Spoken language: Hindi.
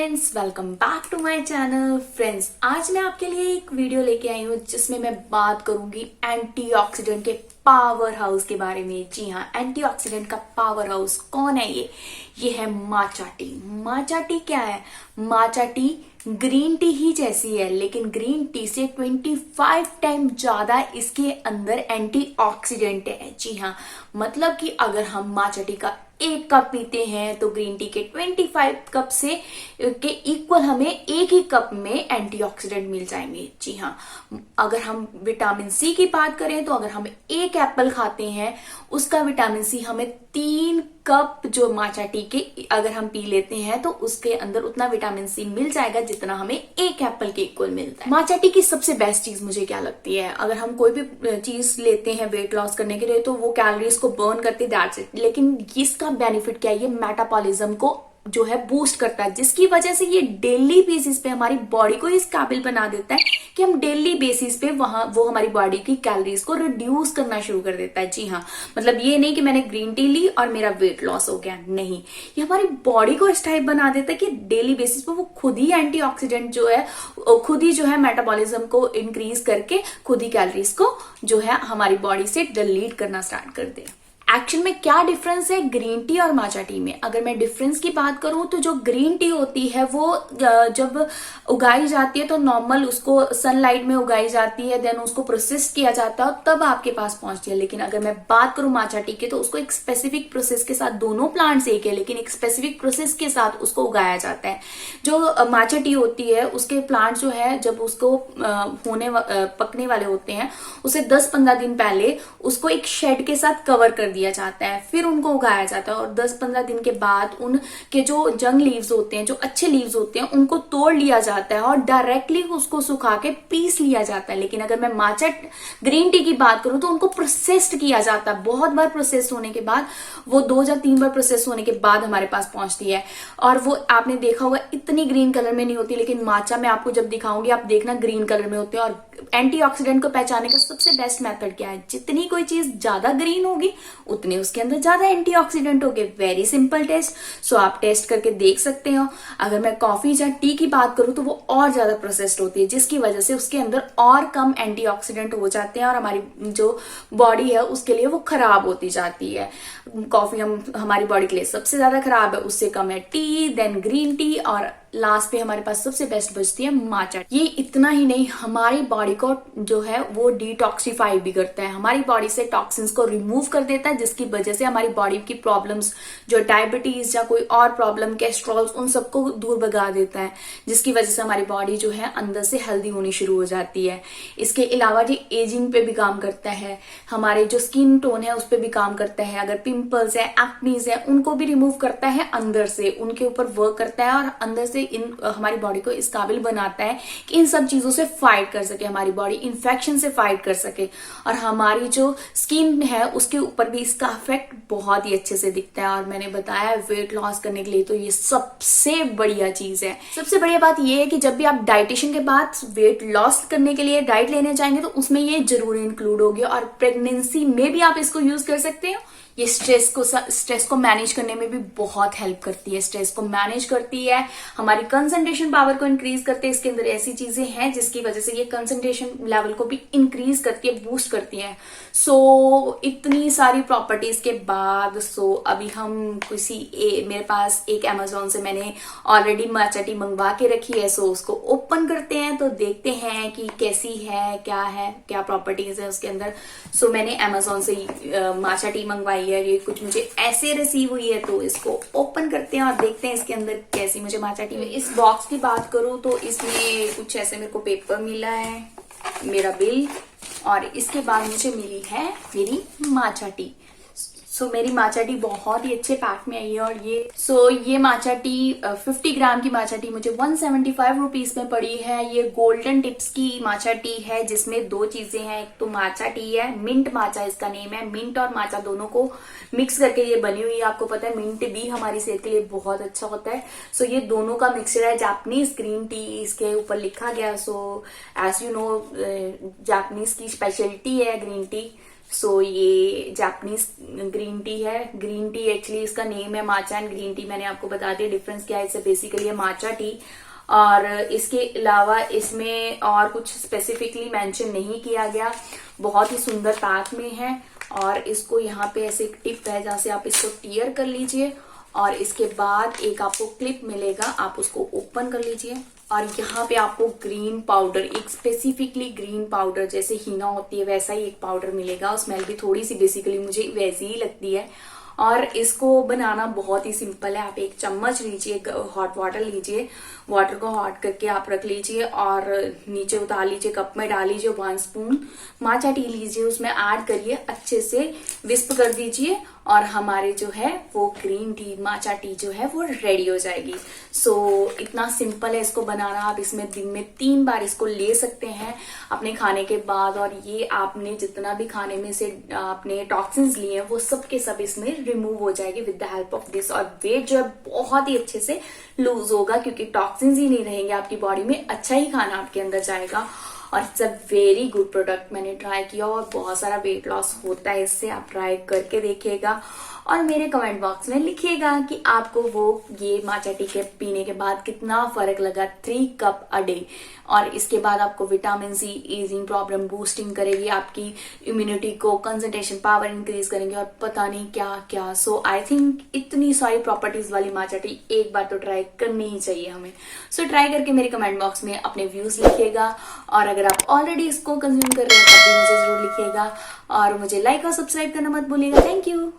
Friends, welcome back to my channel. Friends, आज मैं आपके लिए एक वीडियो लेके आई हूँ जिसमें मैं बात करूंगी एंटीऑक्सीडेंट के पावर हाउस के बारे में। जी हाँ, एंटीऑक्सीडेंट का पावर हाउस कौन है ये है माचा टी। माचा टी क्या है? माचा टी ग्रीन टी ही जैसी है, लेकिन ग्रीन टी से 25 टाइम ज्यादा इसके अंदर एंटीऑक्सीडेंट है। जी हाँ, मतलब कि अगर हम माचा टी का 1 कप पीते हैं तो ग्रीन टी के 25 कप से के इक्वल हमें एक ही कप में एंटीऑक्सीडेंट मिल जाएंगे। जी हाँ, अगर हम विटामिन सी की बात करें तो अगर हम 1 एप्पल खाते हैं उसका विटामिन सी हमें 3 कप जो माचा टी के अगर हम पी लेते हैं तो उसके अंदर उतना विटामिन सी मिल जाएगा जितना हमें 1 एप्पल के इक्वल मिलता है। माचा टी की सबसे बेस्ट चीज मुझे क्या लगती है, अगर हम कोई भी चीज लेते हैं वेट लॉस करने के लिए तो वो कैलोरीज को बर्न करती है, दैट्स इट। लेकिन इसका बेनिफिट क्या है? ये मेटाबॉलिज्म को जो है बूस्ट करता है, जिसकी वजह से ये डेली बेसिस पे हमारी बॉडी को इस काबिल बना देता है कि हम डेली बेसिस पे वो हमारी बॉडी की कैलोरीज को रिड्यूस करना शुरू कर देता है। जी हाँ, मतलब ये नहीं कि मैंने ग्रीन टी ली और मेरा वेट लॉस हो गया, नहीं, ये हमारी बॉडी को इस टाइप बना देता है कि डेली बेसिस पे वो खुद ही एंटीऑक्सीडेंट जो है खुद ही जो है मेटाबॉलिज्म को इंक्रीज करके खुद ही कैलोरीज को जो है हमारी बॉडी से डिलीट करना स्टार्ट कर दे। एक्चुअल में क्या डिफरेंस है ग्रीन टी और माचा टी में? अगर मैं डिफरेंस की बात करूं तो जो ग्रीन टी होती है वो जब उगाई जाती है तो नॉर्मल उसको सनलाइट में उगाई जाती है, देन उसको प्रोसेस किया जाता है तब आपके पास पहुंचती है। लेकिन अगर मैं बात करूं माचा टी की तो उसको एक स्पेसिफिक प्रोसेस के साथ, दोनों प्लांट्स एक है लेकिन एक स्पेसिफिक प्रोसेस के साथ उसको उगाया जाता है। जो माचा टी होती है उसके प्लांट जो है जब उसको पकने वाले होते हैं उसे 10-15 दिन पहले उसको एक शेड के साथ कवर कर दिया जाता है, फिर उनको उगाया जाता है और 10-15 दिन के बाद उनके जो जंग लीव्स होते हैं, जो अच्छे लीव्स होते हैं, उनको तोड़ लिया जाता है और डायरेक्टली उसको सुखा के पीस लिया जाता है। लेकिन अगर मैं माचा ग्रीन टी की बात करूं तो उनको प्रोसेस्ड किया जाता है, बहुत बार प्रोसेस होने के बाद, वो 2 या 3 बार प्रोसेस होने के बाद हमारे पास पहुंचती है। और वो आपने देखा होगा इतनी ग्रीन कलर में नहीं होती, लेकिन माचा में आपको जब दिखाऊंगी आप देखना ग्रीन कलर में होते हैं। और एंटीऑक्सीडेंट को पहचानने का सबसे बेस्ट मेथड क्या है? जितनी कोई चीज ज्यादा ग्रीन होगी उतने उसके अंदर ज्यादा एंटीऑक्सीडेंट होंगे। वेरी सिंपल टेस्ट, सो आप टेस्ट करके देख सकते हो। अगर मैं कॉफी या टी की बात करूं तो वो और ज्यादा प्रोसेस्ड होती है, जिसकी वजह से उसके अंदर और कम एंटीऑक्सीडेंट हो जाते हैं और हमारी जो बॉडी है उसके लिए वो खराब होती जाती है। कॉफी हमारी बॉडी के लिए सबसे ज्यादा खराब है, उससे कम है टी, देन ग्रीन टी, और लास्ट पे हमारे पास सबसे बेस्ट बचती है माचा। ये इतना ही नहीं, हमारी बॉडी को जो है वो डिटॉक्सिफाई भी करता है, हमारी बॉडी से टॉक्सिन्स को रिमूव कर देता है, जिसकी वजह से हमारी बॉडी की प्रॉब्लम्स जो डायबिटीज या कोई और प्रॉब्लम, कैस्ट्रॉल, उन सबको दूर भगा देता है, जिसकी वजह से हमारी बॉडी जो है अंदर से हेल्दी होनी शुरू हो जाती है। इसके अलावा ये एजिंग पे भी काम करता है, हमारे जो स्किन टोन है उस पर भी काम करता है, अगर पिंपल्स है, एक्नीज है, उनको भी रिमूव करता है, अंदर से उनके ऊपर वर्क करता है और अंदर से हमारी बॉडी को इस काबिल बनाता है कि इन सब चीजों से फाइट कर सके, हमारी बॉडी इन्फेक्शन से फाइट कर सके। और हमारी जो स्किन है उसके ऊपर भी इसका इफेक्ट बहुत ही अच्छे से दिखता है। और मैंने बताया वेट लॉस करने के लिए तो ये सबसे बढ़िया चीज है। सबसे बढ़िया बात ये है कि जब भी आप डाइटिशियन के बाद वेट लॉस करने के लिए डाइट लेने जाएंगे तो उसमें ये जरूर इंक्लूड होगी, और प्रेगनेंसी में भी आप इसको यूज कर सकते हो। ये स्ट्रेस को मैनेज करने में भी बहुत हेल्प करती है, स्ट्रेस को मैनेज करती है, हमारी कंसंट्रेशन पावर को इंक्रीज करती है। इसके अंदर ऐसी चीजें हैं जिसकी वजह से ये कंसंट्रेशन लेवल को भी इंक्रीज करती है, बूस्ट करती है। सो इतनी सारी प्रॉपर्टीज के बाद अभी हम मेरे पास एक अमेजोन से मैंने ऑलरेडी माचा टी मंगवा के रखी है, उसको ओपन करते हैं तो देखते हैं कि कैसी है, क्या प्रॉपर्टीज है उसके अंदर। मैंने अमेजोन से माचा टी मंगवाई, ये कुछ मुझे ऐसे रिसीव हुई है, तो इसको ओपन करते हैं और देखते हैं इसके अंदर कैसी मुझे माचा टी। इस बॉक्स की बात करूं तो इसमें कुछ ऐसे मेरे को पेपर मिला है, मेरा बिल, और इसके बाद मुझे मिली है मेरी माचा टी। मेरी माचा टी बहुत ही अच्छे पैक में आई है। और ये माचा टी 50 ग्राम की माचा टी मुझे 175 रुपीज में पड़ी है। ये गोल्डन टिप्स की माचा टी है जिसमें 2 चीजें हैं, एक तो माचा टी है, मिंट माचा इसका नेम है। मिंट और माचा दोनों को मिक्स करके ये बनी हुई है। आपको पता है मिंट भी हमारी सेहत के लिए बहुत अच्छा होता है। ये दोनों का मिक्सचर है, जापानीज ग्रीन टी इसके ऊपर लिखा गया। एज यू नो जापानीज की स्पेशलिटी है ग्रीन टी। सो ये जापानीज ग्रीन टी है। ग्रीन टी एक्चुअली इसका नेम है माचा एंड ग्रीन टी। मैंने आपको बता दिया डिफरेंस क्या है। इससे बेसिकली है माचा टी, और इसके अलावा इसमें और कुछ स्पेसिफिकली मेंशन नहीं किया गया। बहुत ही सुंदर पैक में है, और इसको यहाँ पे ऐसे एक टिप है जहां से आप इसको टीयर कर लीजिए, और इसके बाद एक आपको क्लिप मिलेगा, आप उसको ओपन कर लीजिए, और यहाँ पे आपको ग्रीन पाउडर, एक स्पेसिफिकली ग्रीन पाउडर जैसे हीना होती है वैसा ही एक पाउडर मिलेगा। स्मेल भी थोड़ी सी बेसिकली मुझे वैसी ही लगती है। और इसको बनाना बहुत ही सिंपल है। आप एक चम्मच लीजिए, हॉट वाटर लीजिए, वाटर को हॉट करके आप रख लीजिए और नीचे उतार लीजिए, कप में डाल लीजिए, 1 स्पून माचा टी लीजिए, उसमें ऐड करिए, अच्छे से विस्प कर दीजिए, और हमारे जो है वो ग्रीन टी माचा टी जो है वो रेडी हो जाएगी। सो इतना सिंपल है इसको बनाना। आप इसमें दिन में 3 बार इसको ले सकते हैं अपने खाने के बाद, और ये आपने जितना भी खाने में से आपने टॉक्सिन्स लिए हैं वो सब के सब इसमें रिमूव हो जाएगी with the help of this. और वेट जो है बहुत ही अच्छे से लूज होगा, क्योंकि टॉक्सिन्स ही नहीं रहेंगे आपकी बॉडी में, अच्छा ही खाना आपके अंदर जाएगा। और it's a very good product. मैंने ट्राई किया और बहुत सारा वेट लॉस होता है इससे। आप ट्राई करके देखिएगा और मेरे कमेंट बॉक्स में लिखिएगा कि आपको वो ये माचा टी के पीने के बाद कितना फर्क लगा। 3 कप अ डे, और इसके बाद आपको vitamin C, ageing problem boosting करेगी, आपकी इम्यूनिटी को, कंसंट्रेशन पावर इंक्रीज करेंगे, और पता नहीं क्या क्या। सो आई थिंक इतनी सारी प्रॉपर्टीज वाली माचा टी एक बार तो ट्राई करनी ही चाहिए हमें। सो ट्राई करके मेरे कमेंट बॉक्स में अपने व्यूज लिखिएगा, और अगर आप ऑलरेडी इसको कंज्यूम कर रहे हैं तब भी मुझे जरूर लिखिएगा, और मुझे लाइक और सब्सक्राइब करना मत भूलिएगा। Thank you.